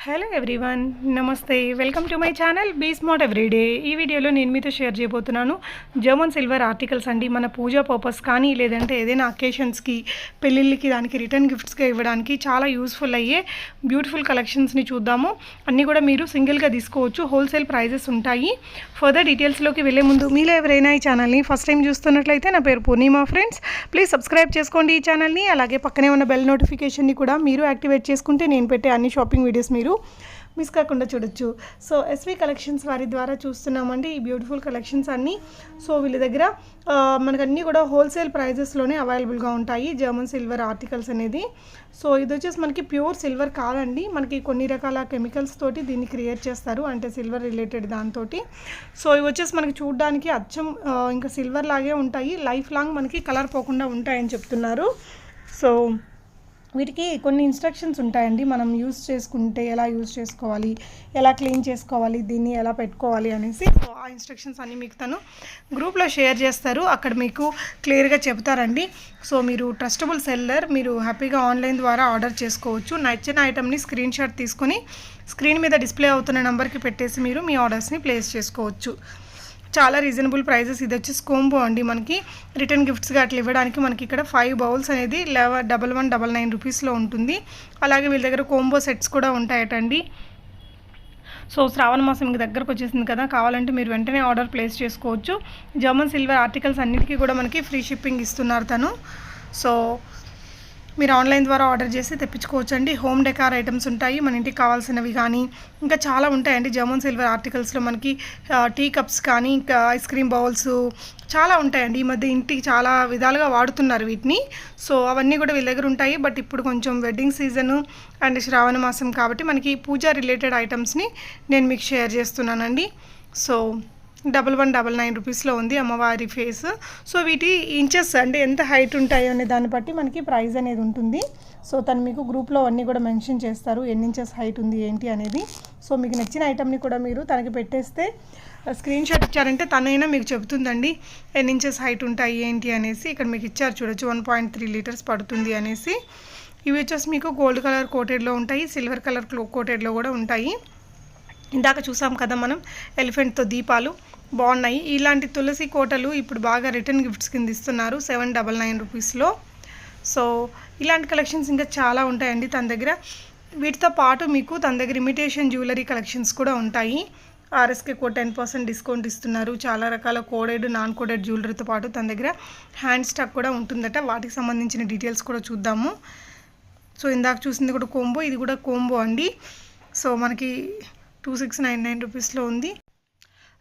Hello everyone, నమస్తే. Welcome to my channel be smart everyday. ఈ వీడియోలో నేను మీతో షేర్ చేయబోతున్నాను జర్మన్ సిల్వర్ ఆర్టికల్స్ అండి. మన పూజా పర్పస్ కానీ లేదంటే ఏదైనా అకేషన్స్కి, పెళ్ళిళ్ళకి, దానికి రిటర్న్ గిఫ్ట్స్గా ఇవ్వడానికి చాలా యూస్ఫుల్ అయ్యే బ్యూటిఫుల్ కలెక్షన్స్ని చూద్దాము. అన్నీ కూడా మీరు సింగిల్గా తీసుకోవచ్చు, హోల్సేల్ ప్రైజెస్ ఉంటాయి. ఫర్దర్ డీటెయిల్స్లోకి వెళ్ళే ముందు మీలో ఎవరైనా ఈ ఛానల్ని ఫస్ట్ టైం చూస్తున్నట్లయితే నా పేరు పూర్ణిమ ఫ్రెండ్స్. ప్లీజ్ సబ్స్క్రైబ్ చేసుకోండి ఈ ఛానల్ని. అలాగే పక్కనే ఉన్న బెల్ నోటిఫికేషన్ని కూడా మీరు యాక్టివేట్ చేసుకుంటే నేను పెట్టే అన్ని షాపింగ్ వీడియోస్ మీరు మిస్ కాకుండా చూడొచ్చు. సో ఎస్వి కలెక్షన్స్ వారి ద్వారా చూస్తున్నామండి ఈ బ్యూటిఫుల్ కలెక్షన్స్ అన్నీ. సో వీళ్ళ దగ్గర మనకు అన్నీ కూడా హోల్సేల్ ప్రైజెస్లోనే అవైలబుల్గా ఉంటాయి జర్మన్ సిల్వర్ ఆర్టికల్స్ అనేది. సో ఇది వచ్చేసి మనకి ప్యూర్ సిల్వర్ కాదండి, మనకి కొన్ని రకాల కెమికల్స్ తోటి దీన్ని క్రియేట్ చేస్తారు, అంటే సిల్వర్ రిలేటెడ్ దాంతో. సో ఇవి వచ్చేసి మనకి చూడడానికి అచ్చం ఇంకా సిల్వర్ లాగే ఉంటాయి, లైఫ్ లాంగ్ మనకి కలర్ పోకుండా ఉంటాయని చెప్తున్నారు. సో వీటికి కొన్ని ఇన్స్ట్రక్షన్స్ ఉంటాయండి, మనం యూజ్ చేసుకుంటే ఎలా యూజ్ చేసుకోవాలి, ఎలా క్లీన్ చేసుకోవాలి, దీన్ని ఎలా పెట్టుకోవాలి అనేసి. సో ఆ ఇన్స్ట్రక్షన్స్ అన్నీ మీకు తను గ్రూప్లో షేర్ చేస్తారు, అక్కడ మీకు క్లియర్గా చెప్తారండి. సో మీరు ట్రస్టబుల్ సెల్లర్, మీరు హ్యాపీగా ఆన్లైన్ ద్వారా ఆర్డర్ చేసుకోవచ్చు. నచ్చిన ఐటమ్ని స్క్రీన్ షాట్ తీసుకొని స్క్రీన్ మీద డిస్ప్లే అవుతున్న నెంబర్కి పెట్టేసి మీరు మీ ఆర్డర్స్ని ప్లేస్ చేసుకోవచ్చు. చాలా రీజనబుల్ ప్రైజెస్. ఇది వచ్చేసి కోంబో అండి, మనకి రిటర్న్ గిఫ్ట్స్గా అట్లా ఇవ్వడానికి మనకి ఇక్కడ 5 బౌల్స్ అనేది 1199 రూపీస్లో ఉంటుంది. అలాగే వీళ్ళ దగ్గర కోంబో సెట్స్ కూడా ఉంటాయటండి. సో శ్రావణ మాసం ఇంక దగ్గరకు వచ్చేసింది కదా, కావాలంటే మీరు వెంటనే ఆర్డర్ ప్లేస్ చేసుకోవచ్చు. జర్మన్ సిల్వర్ ఆర్టికల్స్ అన్నిటికీ కూడా మనకి ఫ్రీ షిప్పింగ్ ఇస్తున్నారు తను. సో మీరు ఆన్లైన్ ద్వారా ఆర్డర్ చేసి తెప్పించుకోవచ్చు అండి. హోమ్ డెకార్ ఐటమ్స్ ఉంటాయి, మన ఇంటికి కావాల్సినవి కానీ ఇంకా చాలా ఉంటాయండి జర్మన్ సిల్వర్ ఆర్టికల్స్లో. మనకి టీ కప్స్ కానీ, ఇంకా ఐస్ క్రీమ్ బౌల్స్ చాలా ఉంటాయండి. ఈ మధ్య ఇంటికి చాలా విధాలుగా వాడుతున్నారు వీటిని. సో అవన్నీ కూడా వీళ్ళ దగ్గర ఉంటాయి. బట్ ఇప్పుడు కొంచెం వెడ్డింగ్ సీజను అండ్ శ్రావణ మాసం కాబట్టి మనకి పూజా రిలేటెడ్ ఐటమ్స్ని నేను మీకు షేర్ చేస్తున్నానండి. సో 1199 రూపీస్లో ఉంది అమ్మవారి ఫేస్. సో వీటి ఇంచెస్ అంటే ఎంత హైట్ ఉంటాయో అనే దాన్ని బట్టి మనకి ప్రైస్ అనేది ఉంటుంది. సో తను మీకు గ్రూప్లో అన్నీ కూడా మెన్షన్ చేస్తారు, ఎన్ని ఇంచెస్ హైట్ ఉంది ఏంటి అనేది. సో మీకు నచ్చిన ఐటమ్ని కూడా మీరు తనకి పెట్టేస్తే స్క్రీన్ షాట్ ఇచ్చారంటే తనైనా మీకు చెబుతుందండి ఎన్ని ఇంచెస్ హైట్ ఉంటాయి ఏంటి అనేసి. ఇక్కడ మీకు ఇచ్చారు చూడొచ్చు, 1.3 లీటర్స్ పడుతుంది అనేసి. ఇవి వచ్చేసి మీకు గోల్డ్ కలర్ కోటెడ్లో ఉంటాయి, సిల్వర్ కలర్ కోటెడ్లో కూడా ఉంటాయి. ఇందాక చూసాం కదా మనం ఎలిఫెంట్తో దీపాలు, బాగున్నాయి. ఇలాంటి తులసి కోటలు ఇప్పుడు బాగా రిటర్న్ గిఫ్ట్స్ కింద ఇస్తున్నారు 799 రూపీస్లో. సో ఇలాంటి కలెక్షన్స్ ఇంకా చాలా ఉంటాయండి తన దగ్గర. వీటితో పాటు మీకు తన దగ్గర ఇమిటేషన్ జ్యువెలరీ కలెక్షన్స్ కూడా ఉంటాయి. ఆర్ఎస్కే కోడ్ 10% డిస్కౌంట్ ఇస్తున్నారు. చాలా రకాల కోడెడ్, నాన్ కోడెడ్ జ్యువెలరీతో పాటు తన దగ్గర హ్యాండ్ స్టాక్ కూడా ఉంటుందట. వాటికి సంబంధించిన డీటెయిల్స్ కూడా చూద్దాము. సో ఇందాక చూసింది కూడా కోంబో, ఇది కూడా కోంబో అండి. సో మనకి 2699 రూపీస్లో ఉంది.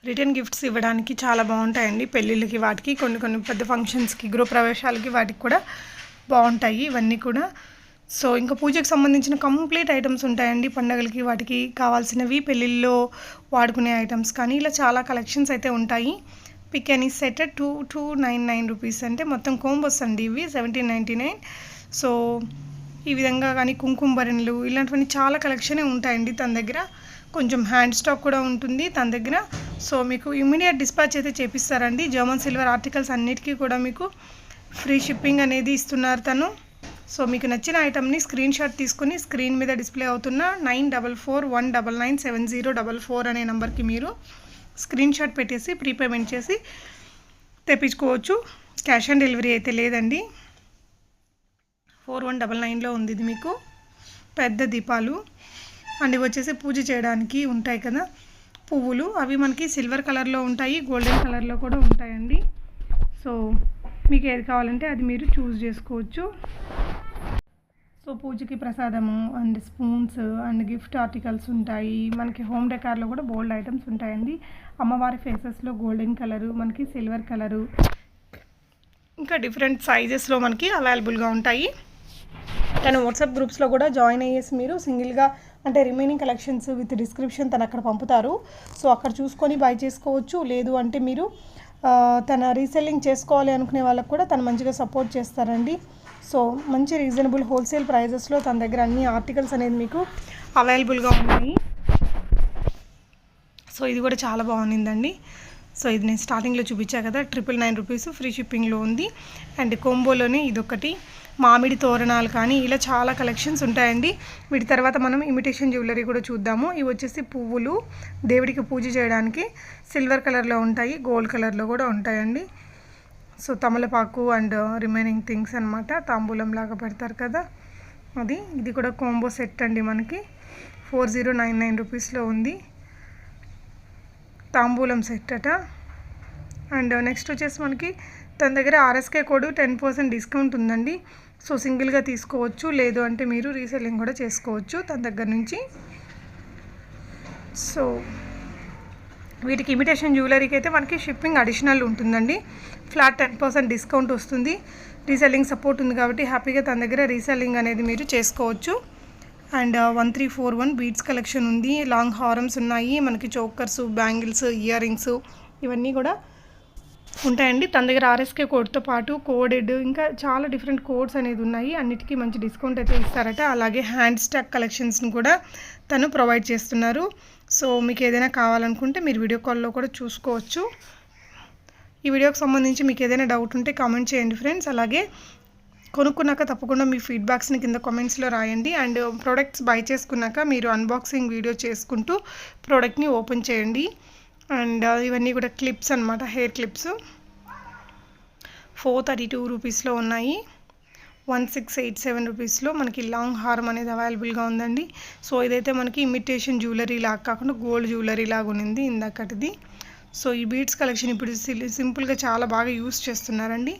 రిటర్న్ గిఫ్ట్స్ ఇవ్వడానికి చాలా బాగుంటాయండి, పెళ్ళిళ్ళకి, వాటికి కొన్ని పెద్ద ఫంక్షన్స్కి, గృహప్రవేశాలకి, వాటికి కూడా బాగుంటాయి ఇవన్నీ కూడా. సో ఇంకా పూజకు సంబంధించిన కంప్లీట్ ఐటమ్స్ ఉంటాయండి, పండగలకి వాటికి కావాల్సినవి, పెళ్ళిళ్ళలో వాడుకునే ఐటమ్స్ కానీ ఇలా చాలా కలెక్షన్స్ అయితే ఉంటాయి. పిక్ ఎనీ సెట్ 2299 రూపీస్, అంటే మొత్తం కోంబోస్ అండి ఇవి 1799. సో ఈ విధంగా కానీ కుంకుమ భరణులు ఇలాంటివన్నీ చాలా కలెక్షనే ఉంటాయండి తన దగ్గర. కొంచెం హ్యాండ్ స్టాక్ కూడా ఉంటుంది తన దగ్గర. సో మీకు ఇమ్మీడియట్ డిస్పాచ్ అయితే చేపిస్తారండి. జర్మన్ సిల్వర్ ఆర్టికల్స్ అన్నిటికీ కూడా మీకు ఫ్రీ షిప్పింగ్ అనేది ఇస్తున్నారు తను. సో మీకు నచ్చిన ఐటమ్ని స్క్రీన్ షాట్ తీసుకుని స్క్రీన్ మీద డిస్ప్లే అవుతున్న 9441997044 అనే నెంబర్కి మీరు స్క్రీన్ షాట్ పెట్టేసి ప్రీపేమెంట్ చేసి తెప్పించుకోవచ్చు. క్యాష్ ఆన్ డెలివరీ అయితే లేదండి. 4199లో ఉంది ఇది మీకు. పెద్ద దీపాలు అండ్ ఇవి వచ్చేసి పూజ చేయడానికి ఉంటాయి కదా పువ్వులు, అవి మనకి సిల్వర్ కలర్లో ఉంటాయి, గోల్డెన్ కలర్లో కూడా ఉంటాయండి. సో మీకు ఏది కావాలంటే అది మీరు చూస్ చేసుకోవచ్చు. సో పూజకి ప్రసాదము and spoons and gift articles ఉంటాయి. మనకి హోమ్ డెకార్లో కూడా బోల్డ్ ఐటమ్స్ ఉంటాయండి. అమ్మవారి ఫేసెస్లో గోల్డెన్ కలరు, మనకి సిల్వర్ కలరు, ఇంకా డిఫరెంట్ సైజెస్లో మనకి అవైలబుల్గా ఉంటాయి. తను వాట్సాప్ గ్రూప్స్లో కూడా జాయిన్ అయ్యేసి మీరు సింగిల్గా అంటే రిమైనింగ్ కలెక్షన్స్ విత్ డిస్క్రిప్షన్ తను అక్కడ పంపుతారు. సో అక్కడ చూసుకొని బై చేసుకోవచ్చు. లేదు అంటే మీరు తన రీసెల్లింగ్ చేసుకోవాలి అనుకునే వాళ్ళకు కూడా తను మంచిగా సపోర్ట్ చేస్తారండి. సో మంచి రీజనబుల్ హోల్సేల్ ప్రైజెస్లో తన దగ్గర అన్ని ఆర్టికల్స్ అనేది మీకు అవైలబుల్గా ఉన్నాయి. సో ఇది కూడా చాలా బాగుందండి. సో ఇది నేను స్టార్టింగ్లో చూపించా కదా 999 రూపీస్ ఫ్రీ షిప్పింగ్లో ఉంది. అండ్ కోంబోలోనే ఇదొకటి మామిడి తోరణాలు కానీ ఇలా చాలా కలెక్షన్స్ ఉంటాయండి. వీటి తర్వాత మనం ఇమిటేషన్ జ్యువెలరీ కూడా చూద్దాము. ఇవి వచ్చేసి పువ్వులు దేవుడికి పూజ చేయడానికి సిల్వర్ కలర్లో ఉంటాయి, గోల్డ్ కలర్లో కూడా ఉంటాయండి. సో తమలపాకు అండ్ రిమైనింగ్ థింగ్స్ అనమాట, తాంబూలం లాగా పెడతారు కదా అది. ఇది కూడా కాంబో సెట్ అండి, మనకి 4099 రూపీస్లో ఉంది తాంబూలం సెట్ అట. అండ్ నెక్స్ట్ వచ్చేసి మనకి తన దగ్గర ఆర్ఎస్కే కోడ్ 10% డిస్కౌంట్ ఉందండి. సో సింగిల్గా తీసుకోవచ్చు, లేదు అంటే మీరు రీసెల్లింగ్ కూడా చేసుకోవచ్చు తన దగ్గర నుంచి. సో వీటికి ఇమిటేషన్ జ్యువెలరీకి అయితే మనకి షిప్పింగ్ అడిషనల్ ఉంటుందండి. ఫ్లాట్ 10% డిస్కౌంట్ వస్తుంది. రీసెల్లింగ్ సపోర్ట్ ఉంది కాబట్టి హ్యాపీగా తన దగ్గర రీసెల్లింగ్ అనేది మీరు చేసుకోవచ్చు. అండ్ 1341 బీడ్స్ కలెక్షన్ ఉంది. లాంగ్ హారమ్స్ ఉన్నాయి, మనకి చోకర్స్, బ్యాంగిల్స్, ఇయర్ రింగ్స్ ఇవన్నీ కూడా ఉంటాయండి. తన దగ్గర ఆర్ఎస్కే కోడ్తో పాటు కోడెడ్ ఇంకా చాలా డిఫరెంట్ కోడ్స్ అనేది ఉన్నాయి. అన్నిటికీ మంచి డిస్కౌంట్ అయితే ఇస్తారట. అలాగే హ్యాండ్ స్టాక్ కలెక్షన్స్ని కూడా తను ప్రొవైడ్ చేస్తున్నారు. సో మీకు ఏదైనా కావాలనుకుంటే మీరు వీడియో కాల్లో కూడా చూసుకోవచ్చు. ఈ వీడియోకి సంబంధించి మీకు ఏదైనా డౌట్ ఉంటే కామెంట్ చేయండి ఫ్రెండ్స్. అలాగే కొనుక్కున్నాక తప్పకుండా మీ ఫీడ్బ్యాక్స్ని కింద కామెంట్స్లో రాయండి. అండ్ ప్రోడక్ట్స్ బై చేసుకున్నాక మీరు అన్బాక్సింగ్ వీడియో చేసుకుంటూ ప్రోడక్ట్ని ఓపెన్ చేయండి. అండ్ ఇవన్నీ కూడా క్లిప్స్ అనమాట, హెయిర్ క్లిప్స్ 432 రూపీస్లో ఉన్నాయి. 1687 రూపీస్లో మనకి లాంగ్ హారం అనేది అవైలబుల్గా ఉందండి. సో ఇదైతే మనకి ఇమిటేషన్ జ్యువెలరీ లాగా కాకుండా గోల్డ్ జ్యువెలరీ లాగా ఉంది ఇందాకటిది. సో ఈ బీడ్స్ కలెక్షన్ ఇప్పుడు సింపుల్గా చాలా బాగా యూస్ చేస్తున్నారండి.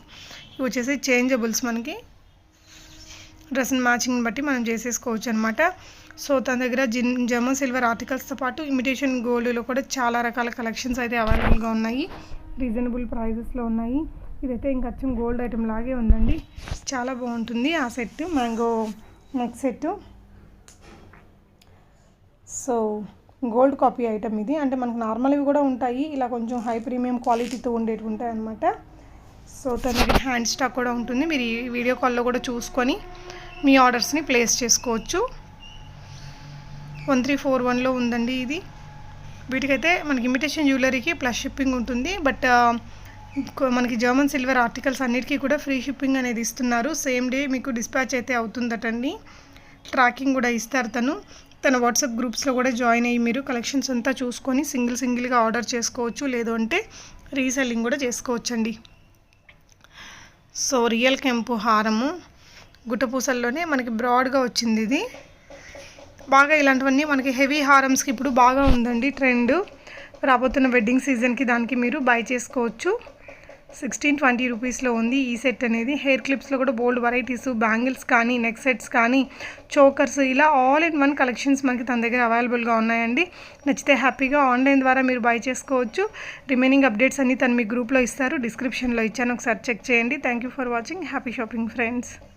ఇవి వచ్చేసి చేంజబుల్స్, మనకి డ్రెస్ని మ్యాచింగ్ని బట్టి మనం చేసేసుకోవచ్చు అనమాట. సో తన దగ్గర జర్మన్ సిల్వర్ ఆర్టికల్స్తో పాటు ఇమిటేషన్ గోల్డ్లో కూడా చాలా రకాల కలెక్షన్స్ అయితే అవైలబుల్గా ఉన్నాయి. రీజనబుల్ ప్రైజెస్లో ఉన్నాయి. ఇదైతే ఇంకా అచ్చం గోల్డ్ ఐటెం లాగే ఉందండి, చాలా బాగుంటుంది ఆ set, mango neck set. So gold copy item ఇది, అంటే మనకు నార్మల్వి కూడా ఉంటాయి, ఇలా కొంచెం హై ప్రీమియం క్వాలిటీతో ఉండేవి ఉంటాయి అన్నమాట. సో తన దగ్గర హ్యాండ్ స్టాక్ కూడా ఉంటుంది. మీరు ఈ వీడియో కాల్లో కూడా చూసుకొని మీ ఆర్డర్స్ని ప్లేస్ చేసుకోవచ్చు. 1341లో ఉందండి ఇది. వీటికైతే మనకి ఇమిటేషన్ జ్యువెలరీకి ప్లస్ షిప్పింగ్ ఉంటుంది. బట్ మనకి జర్మన్ సిల్వర్ ఆర్టికల్స్ అన్నిటికీ కూడా ఫ్రీ షిప్పింగ్ అనేది ఇస్తున్నారు. సేమ్ డే మీకు డిస్పాచ్ అయితే అవుతుందటండి. ట్రాకింగ్ కూడా ఇస్తారు తన వాట్సాప్ గ్రూప్స్లో కూడా జాయిన్ అయ్యి మీరు కలెక్షన్స్ అంతా చూసుకొని సింగిల్గా ఆర్డర్ చేసుకోవచ్చు, లేదు అంటే రీసెల్లింగ్ కూడా చేసుకోవచ్చండి. సో రియల్ కెంపు హారము గుట్టపూసల్లోనే మనకి బ్రాడ్గా వచ్చింది. ఇది బాగా ఇలాంటివన్నీ మనకి హెవీ హారమ్స్కి ఇప్పుడు బాగా ఉందండి ట్రెండ్. రాబోతున్న వెడ్డింగ్ సీజన్కి దానికి మీరు బై చేసుకోవచ్చు. 1620 రూపీస్లో ఉంది ఈ సెట్ అనేది. హెయిర్ క్లిప్స్లో కూడా బోల్డ్ వెరైటీస్, బ్యాంగిల్స్ కానీ, నెక్ సెట్స్ కానీ, చోకర్స్, ఇలా ఆల్ ఇన్ వన్ కలెక్షన్స్ మనకి తన దగ్గర అవైలబుల్గా ఉన్నాయండి. నచ్చితే హ్యాపీగా ఆన్లైన్ ద్వారా మీరు బై చేసుకోవచ్చు. రిమైనింగ్ అప్డేట్స్ అన్నీ తను మీ గ్రూప్లో ఇస్తారు, డిస్క్రిప్షన్లో ఇచ్చాను, ఒకసారి చెక్ చేయండి. Thank you for watching. Happy shopping friends.